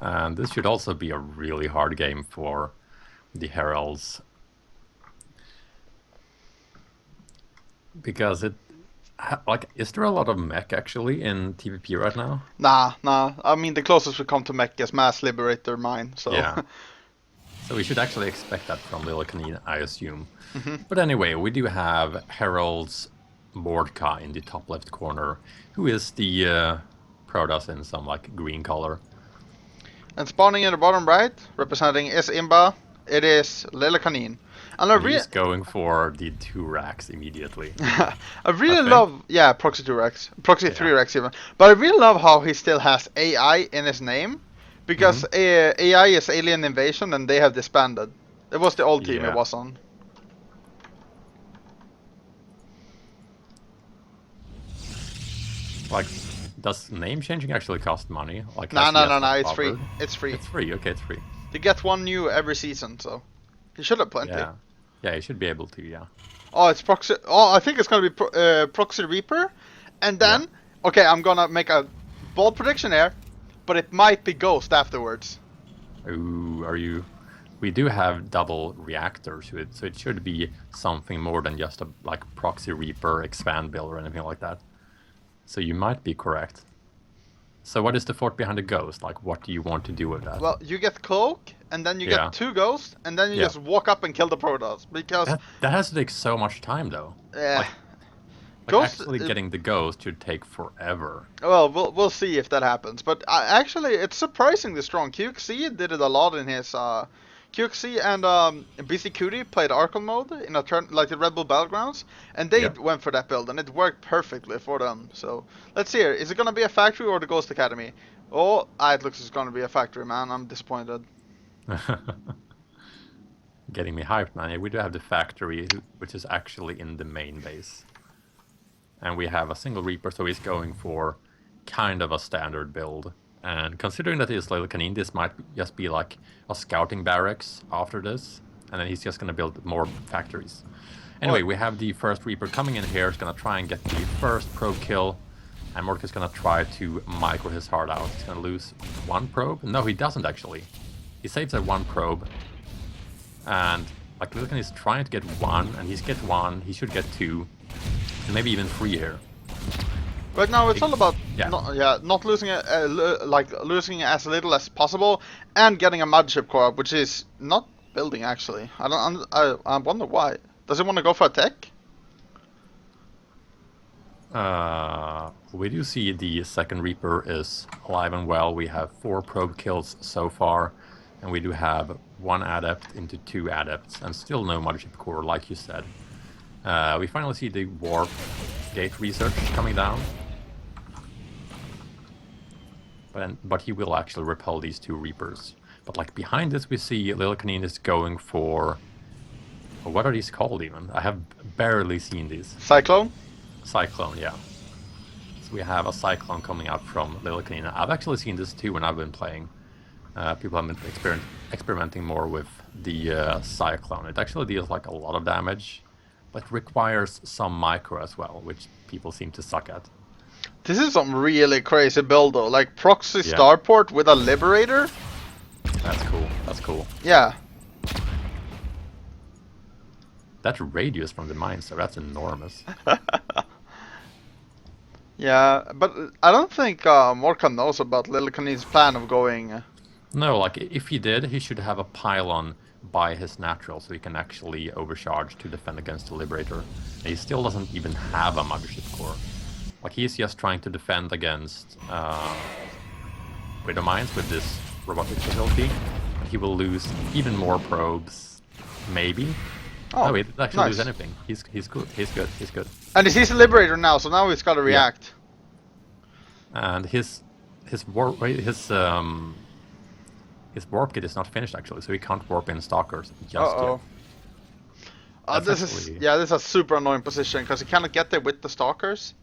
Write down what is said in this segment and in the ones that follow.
And this should also be a really hard game for the Heralds. Because is there a lot of mech actually in TVP right now? Nah. I mean, the closest we come to mech is Mass Liberator Mine, so. Yeah. So we should actually expect that from Lil Canine, I assume. Mm-hmm. But anyway, we do have Herald's Mordka in the top left corner, who is the Protoss in some like green color. And spawning in the bottom right, representing isIMBA, it is Lelecanin. And And he's going for the 2 racks immediately. I I really think. love, yeah, Proxy 2 Rex, Proxy 3 Rex even. But I really love how he still has AI in his name, because AI is Alien Invasion and they have disbanded. It was the old team it Yeah. was on. Like, does name changing actually cost money? Like, No, has he has that it's free. covered? It's free. It's free. Okay, it's free. You get one new every season, so you should have plenty. Yeah. Yeah, you should be able to, yeah. Oh, it's Proxy. Oh, I think it's gonna be Proxy Reaper, and then okay, I'm gonna make a bold prediction here, but it might be Ghost afterwards. Ooh, are you... We do have double reactors to it, so it should be something more than just a like Proxy Reaper expand build or anything like that. So you might be correct. So what is the thought behind the Ghost? Like, what do you want to do with that? Well, you get Cloak, and then you Yeah. get 2 Ghosts, and then you Yeah. just walk up and kill the Protoss, because That has to take so much time, though. Like Ghost. actually getting the Ghost should take forever. Well, we'll see if that happens, but actually, it's surprisingly strong. QXC did it a lot in his QXC and BC Cootie played Archon mode in a turn like the Red Bull Battlegrounds, and they went for that build, and it worked perfectly for them. So let's see here. Is it gonna be a factory or the Ghost Academy? Oh, it looks it's gonna be a factory, man. I'm disappointed. Getting me hyped, man. We do have the factory, which is actually in the main base. And we have a single Reaper, so he's going for kind of a standard build. And considering that he's Lil Canine, this might just be like a scouting barracks after this. And then he's just going to build more factories. Anyway, we have the first Reaper coming in here. He's going to try and get the first probe kill. And Mordka's going to try to micro his heart out. He's going to lose 1 probe. No, he doesn't actually. He saves at 1 probe. And like Lil Canine is trying to get 1, and he's get 1. He should get 2. And maybe even 3 here. Right now, it's all about not losing losing as little as possible, and getting a mothership core up, which is not building actually. I wonder why. Does it want to go for a tech? We do see the second Reaper is alive and well. We have 4 probe kills so far, and we do have 1 adept into 2 adepts, and still no mothership core, like you said. We finally see the warp gate research coming down. But he will actually repel these 2 Reapers. But like behind this we see Lil Canine is going for... What are these called even? I have barely seen these. Cyclone? Cyclone, yeah. So we have a Cyclone coming out from Lil Canine. I've actually seen this too when I've been playing. People have been experimenting more with the Cyclone. It actually deals like a lot of damage, but requires some micro as well, which people seem to suck at. This is some really crazy build though, like proxy starport with a liberator. That's cool. That's cool. Yeah. That radius from the mine, so that's enormous. Yeah, but I don't think Morkan knows about Lil Canine's plan of going. No, like if he did, he should have a pylon by his natural, so he can actually overcharge to defend against the Liberator. And he still doesn't even have a mothership core. Like he's just trying to defend against Widow Mines with this robotic facility. And he will lose even more probes, maybe. Oh, no, he didn't actually lose anything. He's good. He's good. He's good. And he's a Liberator now, so now he's got to react. And his warp gate is not finished actually, so he can't warp in stalkers just yet. This is a super annoying position because he cannot get there with the stalkers,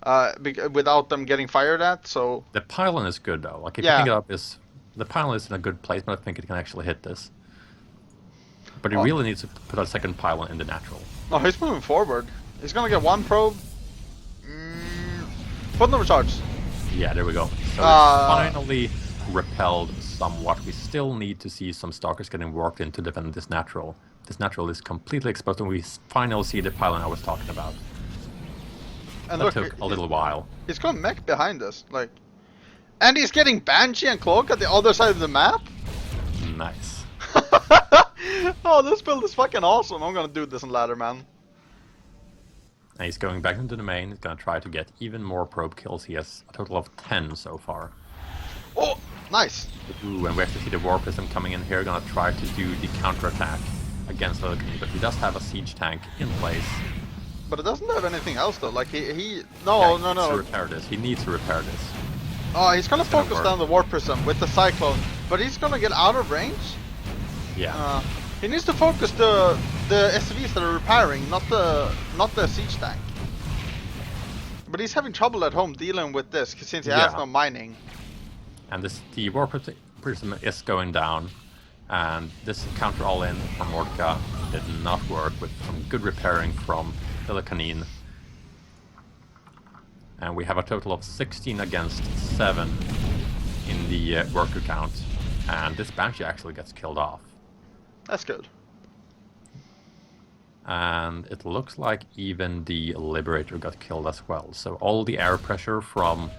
without them getting fired at. So the pylon is good though. Like if you think it up, the pylon is in a good place, but I think it can actually hit this. But he really needs to put a second pylon in the natural. No, he's moving forward. He's gonna get 1 probe. Put no charge. Yeah, there we go. So it's finally repelled somewhat. We still need to see some stalkers getting worked in to defend this natural. This natural is completely exposed, and we finally see the pylon I was talking about. And That look, took a little while. He's got mech behind us, like, and he's getting Banshee and Cloak at the other side of the map. Nice. Oh, this build is fucking awesome. I'm gonna do this in ladder, man. And he's going back into the main. He's gonna try to get even more probe kills. He has a total of 10 so far. Oh, nice. Ooh, and we have to see the War Prism coming in here. Gonna try to do the counterattack against Lilican, but he does have a siege tank in place. But it doesn't have anything else though. Like he Yeah, no. He needs to repair this. He needs to repair this. Oh, he's gonna It's gonna focus work. down the War Prism with the Cyclone, but he's gonna get out of range. Yeah. He needs to focus the SCVs that are repairing, not the siege tank. But he's having trouble at home dealing with this since he has Yeah. no mining. And the War Prism is going down. And this counter all-in from Mordka did not work with some good repairing from Lilicanine. And we have a total of 16 against 7 in the worker count. And this Banshee actually gets killed off. That's good. And it looks like even the Liberator got killed as well. So all the air pressure from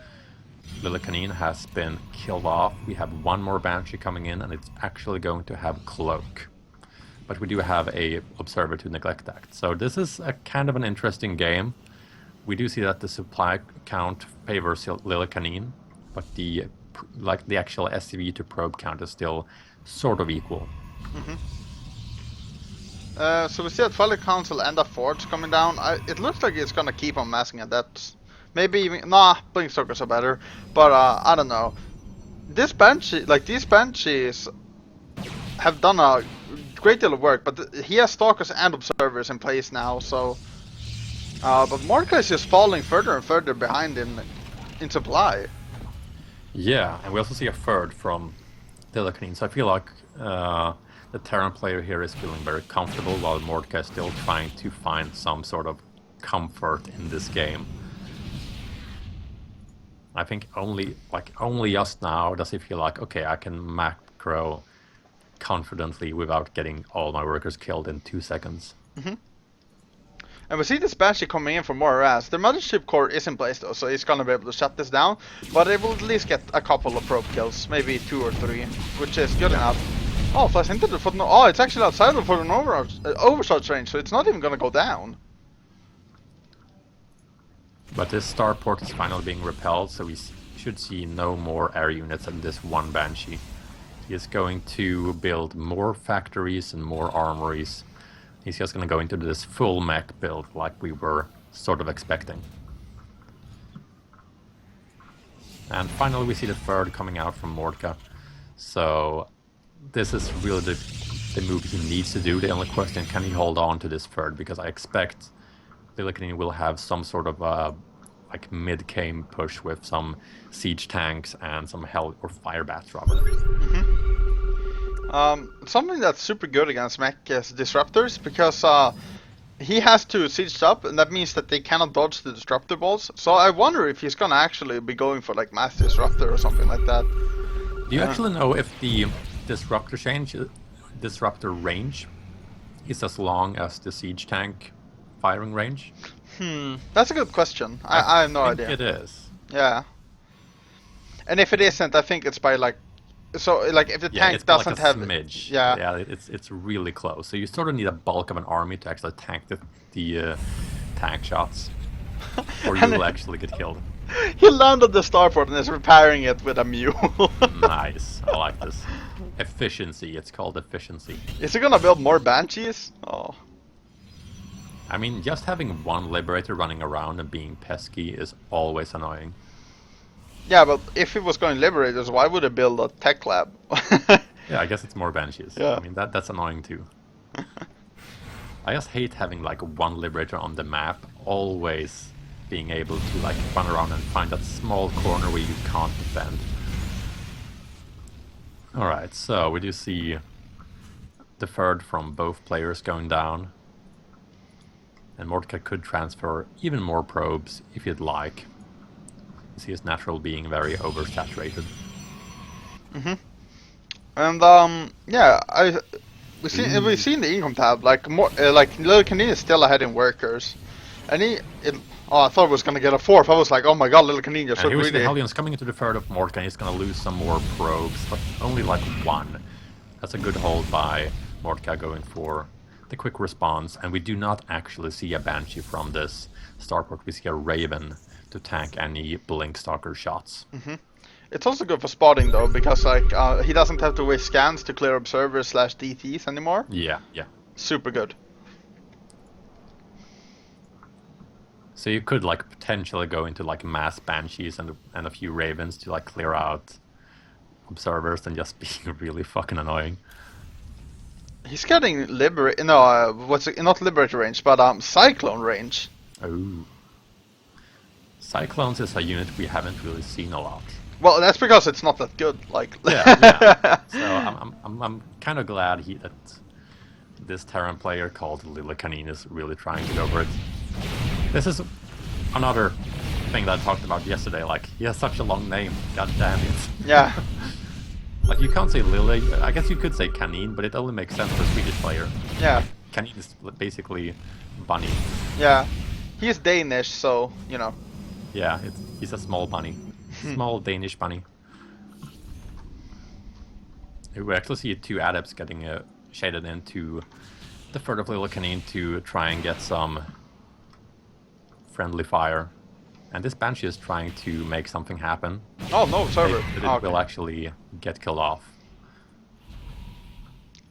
Lilicanine has been killed off. We have one more Banshee coming in, and it's actually going to have Cloak. But we do have a Observer to neglect that. So this is a kind of an interesting game. We do see that the supply count favors Lilicanine, but the actual SCV to probe count is still sort of equal. So we see a Twilight Council and a Forge coming down. It looks like it's gonna keep on massing at that. Maybe even Blink Stalkers are better, but I don't know. These Banshees have done a great deal of work, but he has Stalkers and Observers in place now. So, but Mordka is just falling further and further behind in supply. Yeah, and we also see a third from Lilicanine, so I feel like the Terran player here is feeling very comfortable, while Mordka is still trying to find some sort of comfort in this game. I think only just now does he feel like, okay, I can macro confidently without getting all my workers killed in 2 seconds. And we see this Banshee coming in for more harass. The Mothership Core is in place though, so he's gonna be able to shut this down. But it will at least get a couple of probe kills, maybe 2 or 3, which is good enough. Oh, flies into the foot. Oh, it's actually outside of an overshot range, so it's not even gonna go down. But this starport is finally being repelled, so we should see no more air units than this one Banshee. He is going to build more factories and more armories. He's just going to go into this full mech build like we were sort of expecting. And finally we see the third coming out from Mordka. So this is really the move he needs to do. The only question, can he hold on to this third? Because I expect Lilicanine will have some sort of like mid-game push with some siege tanks and some hell or fire bats rather. Something that's super good against mech is disruptors, because he has to siege up, and that means that they cannot dodge the disruptor balls. So I wonder if he's gonna actually be going for like mass disruptor or something like that. Do you actually know if the disruptor range is as long as the siege tank firing range? That's a good question. I have no idea. It is. Yeah. And if it isn't, I think it's by like, so like if the tank it's got doesn't like a have smidge. Yeah. Yeah, it's really close. So you sort of need a bulk of an army to actually tank the tank shots, or you will actually get killed. He landed the starport and is repairing it with a mule. Nice, I like this. Efficiency, it's called efficiency. Is he gonna build more Banshees? Oh. I mean, just having one Liberator running around and being pesky is always annoying. Yeah, but if he was going Liberators, why would he build a tech lab? Yeah, I guess it's more Banshees. Yeah. I mean, that's annoying too. I just hate having like one Liberator on the map, always being able to like run around and find that small corner where you can't defend. Alright, so we do see the third from both players going down. And Mordka could transfer even more probes if you'd like. You see his natural being very oversaturated. Mhm. And yeah, we've seen the income tab like more like Little Canine is still ahead in workers, and I thought it was gonna get a fourth. I was like, oh my god, Little Canine, you're And so here we see the greedy. Hellions coming into the third of Mordka, and he's gonna lose some more probes, but only like one. That's a good hold by Mordka going for the quick response, and we do not actually see a Banshee from this starport. We see a Raven to tank any Blink Stalker shots. Mhm. It's also good for spotting though, because like he doesn't have to waste scans to clear observers slash DTs anymore. Yeah, yeah. Super good. So you could like potentially go into like mass Banshees and a few Ravens to like clear out observers and just being really fucking annoying. He's getting not liberator range, but cyclone range. Oh. Cyclones is a unit we haven't really seen a lot. Well, that's because it's not that good. Like, Yeah, yeah. So I'm kind of glad that this Terran player called Lila Canine is really trying to go for it. This is another thing that I talked about yesterday. Like, he has such a long name. God damn it. Yeah. Like, you can't say Lila. I guess you could say Canine, but it only makes sense for a Swedish player. Yeah. Canine is basically bunny. Yeah. He's Danish, so you know. Yeah, he's a small bunny. Small Danish bunny. We actually see two adepts getting shaded into the third of Lila Canine to try and get some friendly fire. And this Banshee is trying to make something happen. Oh no, server. But it will actually get killed off.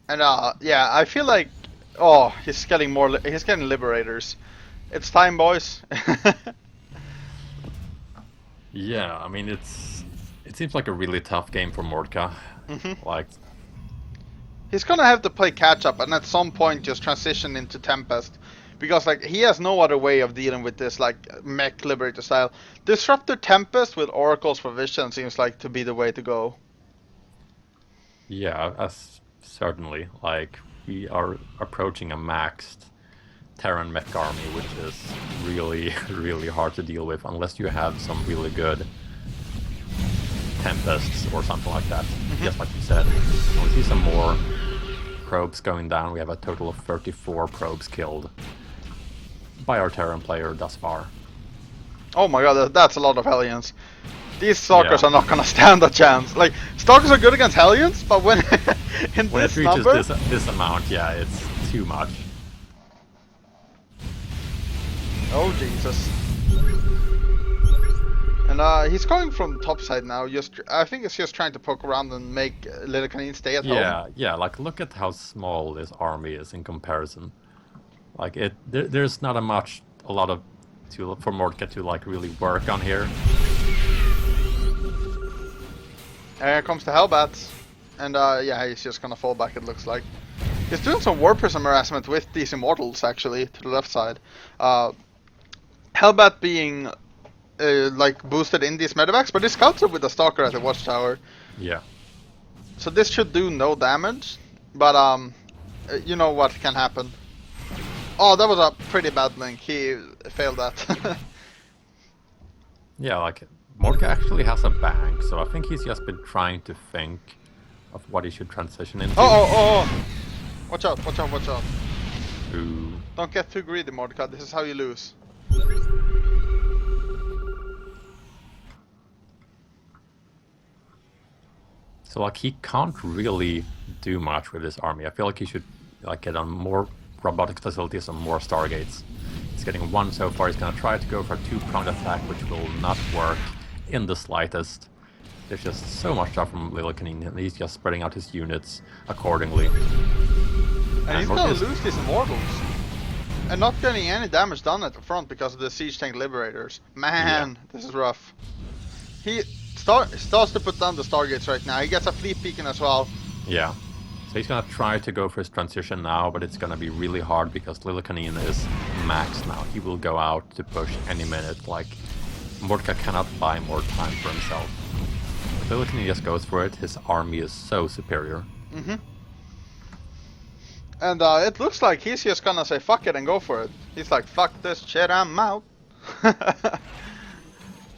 And yeah, I feel like he's getting liberators. It's time, boys. Yeah, I mean it seems like a really tough game for Mordka. Like, he's gonna have to play catch up and at some point just transition into Tempest. Because like he has no other way of dealing with this like mech liberator style. Disruptor Tempest with Oracles for Vision seems like to be the way to go. yeah, certainly. Like, we are approaching a maxed Terran mech army, which is really, really hard to deal with unless you have some really good Tempests or something like that. Just like you said. We see some more probes going down. We have a total of 34 probes killed by our Terran player thus far. Oh my god, that's a lot of Hellions. These Stalkers are not gonna stand a chance. Like, Stalkers are good against Hellions, but when in When this it reaches number... this amount, yeah, it's too much. Oh Jesus. And he's going from top side now. I think it's just trying to poke around and make Little Canine stay at home. Yeah, like look at how small this army is in comparison. Like there's not a lot of for Mordka to like really work on here. And here comes the Hellbats. And yeah, he's just gonna fall back, it looks like. He's doing some War Prism harassment with these Immortals, actually, to the left side. Hellbat being like boosted in these medevacs, but he's countered with a Stalker at the Watchtower. Yeah. So this should do no damage, but you know what can happen. Oh, that was a pretty bad link. He failed that. Yeah, like Mordka actually has a bank, so I think he's just been trying to think of what he should transition into. Oh. Watch out, watch out, watch out. Ooh. Don't get too greedy, Mordecai. This is how you lose. So like he can't really do much with this army. I feel like he should like get on more robotics facilities and more Stargates. He's getting one so far. He's gonna try to go for a two-pronged attack, which will not work in the slightest. There's just so much stuff from Lila Canine, and he's just spreading out his units accordingly. And he's gonna lose these Immortals. And not getting any damage done at the front because of the Siege Tank Liberators. Man, this is rough. He starts to put down the Stargates right now. He gets a Fleet Beacon as well. Yeah. So he's gonna try to go for his transition now, but it's gonna be really hard because Lila Canine is maxed now. He will go out to push any minute. Like, Mordka cannot buy more time for himself. If Lila Canine just goes for it, his army is so superior. And it looks like he's just gonna say fuck it and go for it. He's like, fuck this shit, I'm out.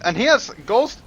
And he has Ghost